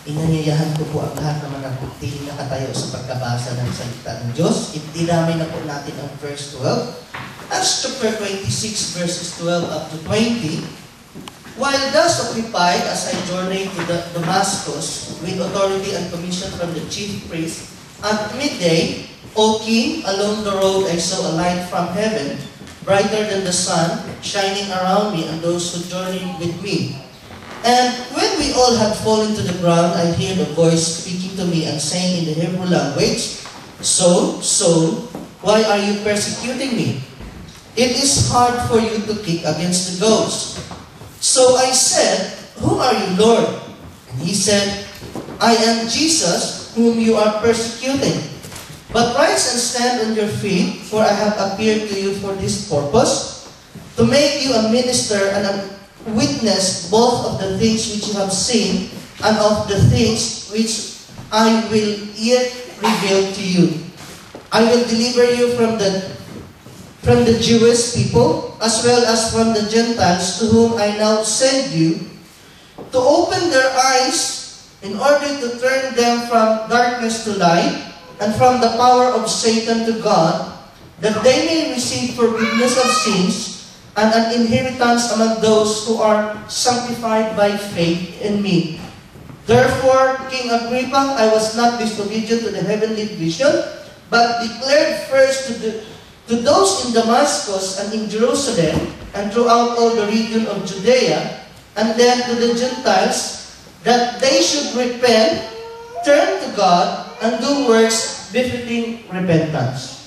Inanyayahan ko po ang lahat naman ng pagtiling nakatayo sa pagkabasa ng salita ng Diyos. Idinamay na po natin ang verse 12. Acts chapter 26 verses 12 up to 20. While thus occupied as I journeyed to Damascus with authority and commission from the chief priest, at midday, O king, along the road I saw a light from heaven, brighter than the sun, shining around me and those who journeyed with me. And when we all had fallen to the ground, I heard a voice speaking to me and saying in the Hebrew language, Saul, Saul, why are you persecuting me? It is hard for you to kick against the goads. So I said, Who are you, Lord? And he said, I am Jesus, whom you are persecuting. But rise and stand on your feet, for I have appeared to you for this purpose, to make you a minister and a witness both of the things which you have seen and of the things which I will yet reveal to you. I will deliver you from the Jewish people as well as from the Gentiles to whom I now send you, to open their eyes in order to turn them from darkness to light and from the power of Satan to God, that they may receive forgiveness of sins and an inheritance among those who are sanctified by faith in me. Therefore, King Agrippa, I was not disobedient to the heavenly vision, but declared first to those in Damascus and in Jerusalem and throughout all the region of Judea, and then to the Gentiles, that they should repent, turn to God, and do works befitting repentance.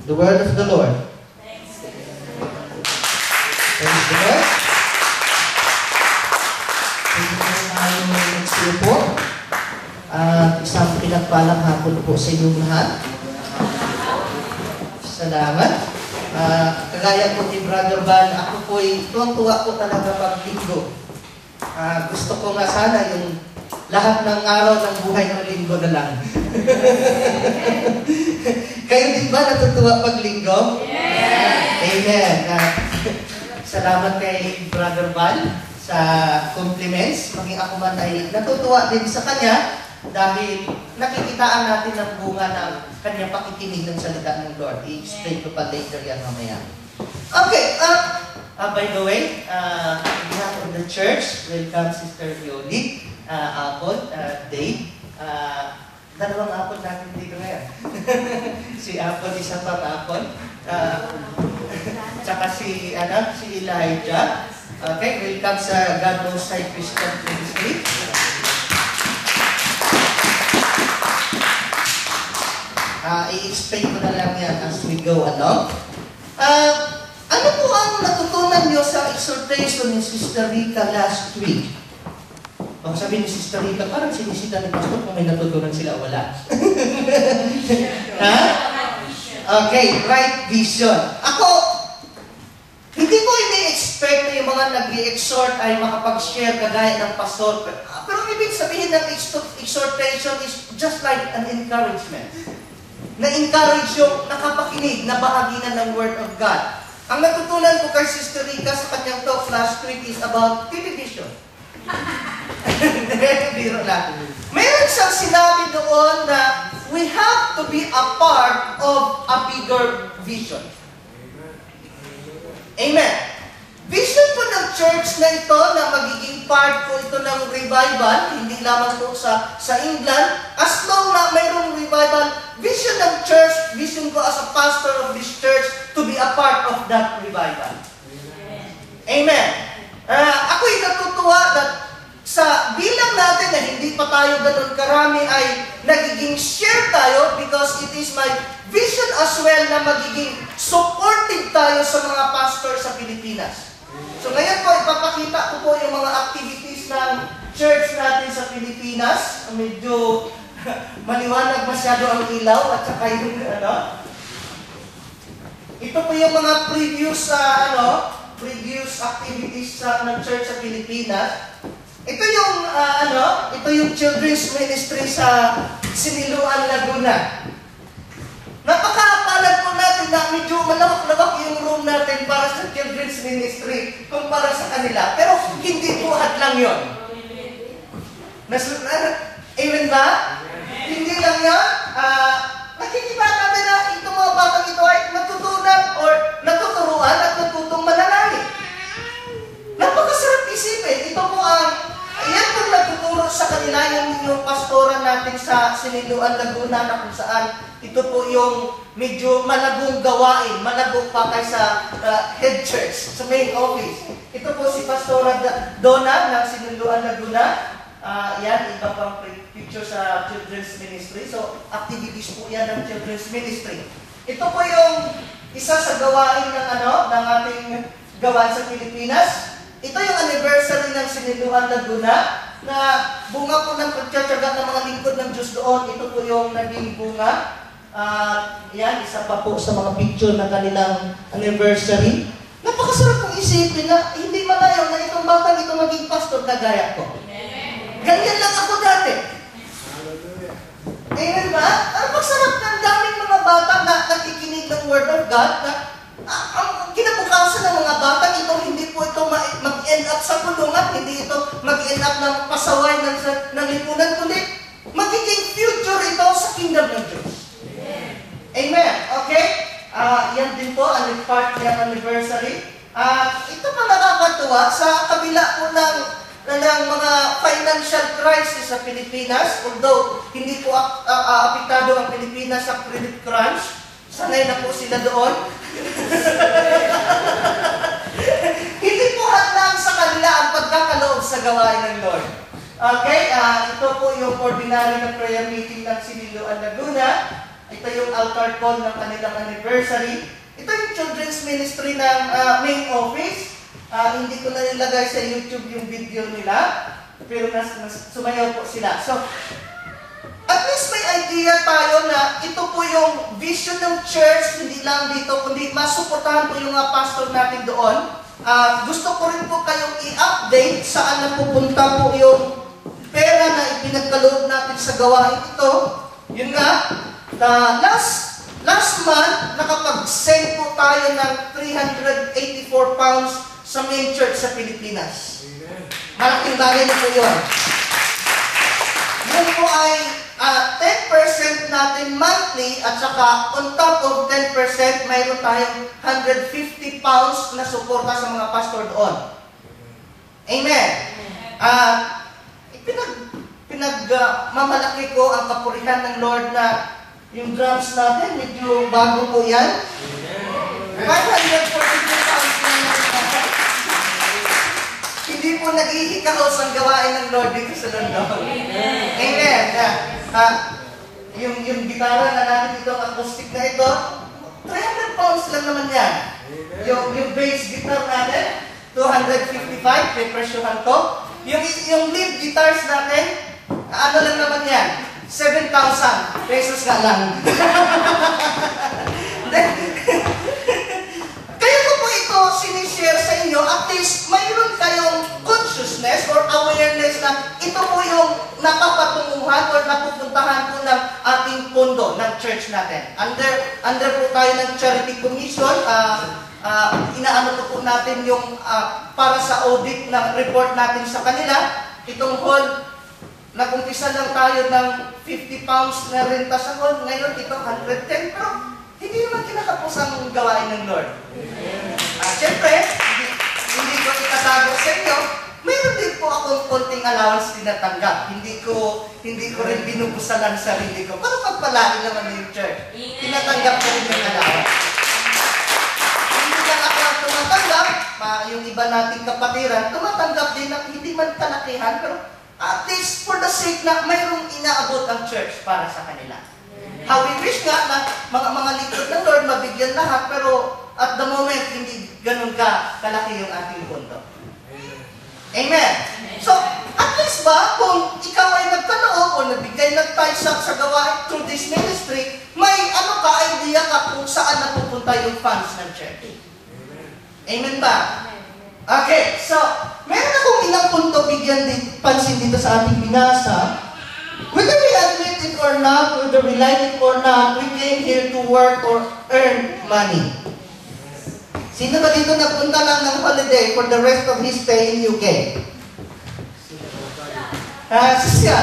The word of the Lord. Praise the Lord. Pwede po tayong magsiupo. Isang pinagpalang hapon po sa inyong lahat. Salamat. Kagaya po ni Brother Val, ako po'y tuwang-tuwa po talaga pag linggo. Gusto ko nga sana yung lahat ng araw ng buhay ng linggo na lang. Kayo din ba natutuwa pag linggo? Yes! Amen. Salamat kay Brother Val sa compliments. Maging ako man ay natutuwa din sa kanya dahil nakikitaan natin ang bunga ng kanyang pakikinig ng salita ng Lord. I-explain ko pa later yan mamaya. Okay, by the way, on behalf of the church, welcome Sister Yoli, Apple, Dave. Dalawang Apple natin dito ngayon. Si Apple, isa pang Apple. Tsaka si Elijah. Okay, welcome sa God Most High Christian Ministry. I-explain ko na lang yan as we go along. Ano po ang natutunan nyo sa exhortation ni Sister Rica last week? Baka sabihin ni Sister Rica, parang sinisita ni Pastor kung may natutunan sila o wala. Ha? Okay, right vision. Ako, hindi ko ini-expect na yung mga nag-i-exhort ay makapag-share kagaya ng pastor. Pero ibig sabihin ng exhortation is just like an encouragement. Na-encourage yung nakapakinig, na bahagi na ng Word of God. Ang natutunan ko kay Sister Rica sa kanyang talk last week is about television. Biro lang. Meron siyang sinabi doon na we have to be a part of a bigger vision. Amen. Vision po ng church na ito na magiging part po ito ng revival, hindi lamang po sa England. As long na mayroong revival, vision ng church, vision ko as a pastor of this church to be a part of that revival. Amen. Ako'y natutuwa that sa bilang natin na hindi pa tayo ganun karami ay nagiging share tayo because it is my vision as well na magiging supportive tayo sa mga pastor sa Pilipinas. So ngayon po, ipapakita ko po yung mga activities ng church natin sa Pilipinas. Medyo maliwanag masyado ang ilaw at saka yung ito po yung mga previous activities ng church sa Pilipinas. Ito yung children's ministry sa Siniluan, Laguna. Napakapalad po natin na medyo malawak-lawak yung room natin para sa children's ministry kumpara sa kanila. Pero hindi po hadlang yun. Amen ba? Hindi lang yan. Nakikita natin na itong mga batang ito ay natutunan or natuturuan at natutong manalangin. Napakasarap isipin. Ito po yan po nagtuturo sa kanila yung pastoran natin sa Siniluan, Laguna, na kung saan ito po yung medyo malagong gawain, malagong pa kaysa head church, sa main office. Ito po si Pastora Donna ng Siniluan, Laguna. Yan, iba pang picture sa children's ministry. So, activities po yan ng children's ministry. Ito po yung isa sa gawain ng ating gawain sa Pilipinas. Ito yung anniversary ng Siniluan, Laguna, na bunga po ng pagtsatsaga ng mga lingkod ng Diyos doon. Ito po yung naging bunga. Yan, isa pa po sa mga picture ng kanilang anniversary. Napakasarap kong isipin na hindi malayo na itong batang ito maging pastor na gaya ko. Ganyan lang ako dati. Amen ba? Napakasarap ng daming mga bata na nakikinig ng Word of God na ang kinabukasan ng mga bata, hindi po ito mag-end up sa kulungan, hindi ito mag-end up ng pasaway ng lipunan, kundi magiging future ito sa kingdom ng Diyos. Amen. Okay? Yan din po, ang part ng anniversary. Ito pa nakakatuwa, sa kabila po ng mga financial crisis sa Pilipinas, although hindi po apektado ang Pilipinas sa credit crunch, sanay na po sila doon. Hindi po hadlang sa kanila ang pagkakaloob sa gawain ng Lord. Okay, ito po yung ordinary na prayer meeting ng Siniluan, Laguna. Ito yung altar call ng kanilang anniversary. Ito yung children's ministry ng main office. Hindi ko na nilagay sa YouTube yung video nila, pero sumayaw po sila. So, at least may idea tayo na ito po yung vision ng church, hindi lang dito, kundi masuportahan po yung mga pastor natin doon. Gusto ko rin po kayong i-update saan napupunta po yung pera na ipinagkaloob natin sa gawain ito. Yun nga, last month, nakapag-send po tayo ng 384 pounds sa main church sa Pilipinas. Malaking bagay na po yun. Yun po ay 10% natin monthly at saka on top of 10%, mayroon tayong 150 pounds na suporta sa mga pastor doon. Amen. Mamalaki ko ang kapurihan ng Lord na yung drums natin, medyo bago po yan. 542 pounds na natin. Hindi po naghihikaos ang gawain ng Lord dito sa London. Amen. Yung gitara na natin dito, ang acoustic na ito, 300 pounds lang naman yan. Yung bass guitar natin, 255, may presyohan ko. Yung lead guitars natin, ano lang naman yan, 7,000 pesos nga lang. Kaya ko po ito sinishare sa inyo, at least mayroon kayong consciousness or awareness na ito po yung napapatunguhan or napupuntahan po ng ating pondo ng church natin. Under po tayo ng Charity Commission, inaano po natin yung para sa audit ng report natin sa kanila. Itong hall, nag-umpisa lang tayo ng 50 pounds na renta sa hall. Ngayon, ito 110. Pero hindi naman kinakapos ang gawain ng Lord. Siyempre, hindi ko itatago sa inyo, mayroon din po akong konting allowance tinatanggap. Hindi ko rin binubusalan sa sarili ko. Para pagpalain naman yung church. Tinatanggap ko rin yung allowance. Hindi lang ako ang tumatanggap, yung iba nating kapatiran, tumatanggap din ng hindi man kalakihan, pero at least for the sake na mayroong inaabot ang church para sa kanila. How we wish nga na mga lingkod ng Lord mabigyan lahat, pero at the moment, hindi ganun kalaki yung ating pondo. Amen. So, at least ba, kung ikaw ay nagkaloob o nabigay ng tithe sa gawain through this ministry, may idea ka kung saan napupunta yung funds ng church. Amen ba? Okay, so, meron akong ilang punto bigyan pansin dito sa ating binasa. Whether we admit it or not, whether we like it or not, we came here to work or earn money. Sino ba dito nagpunta lang ng holiday for the rest of his stay in UK? Sisiya.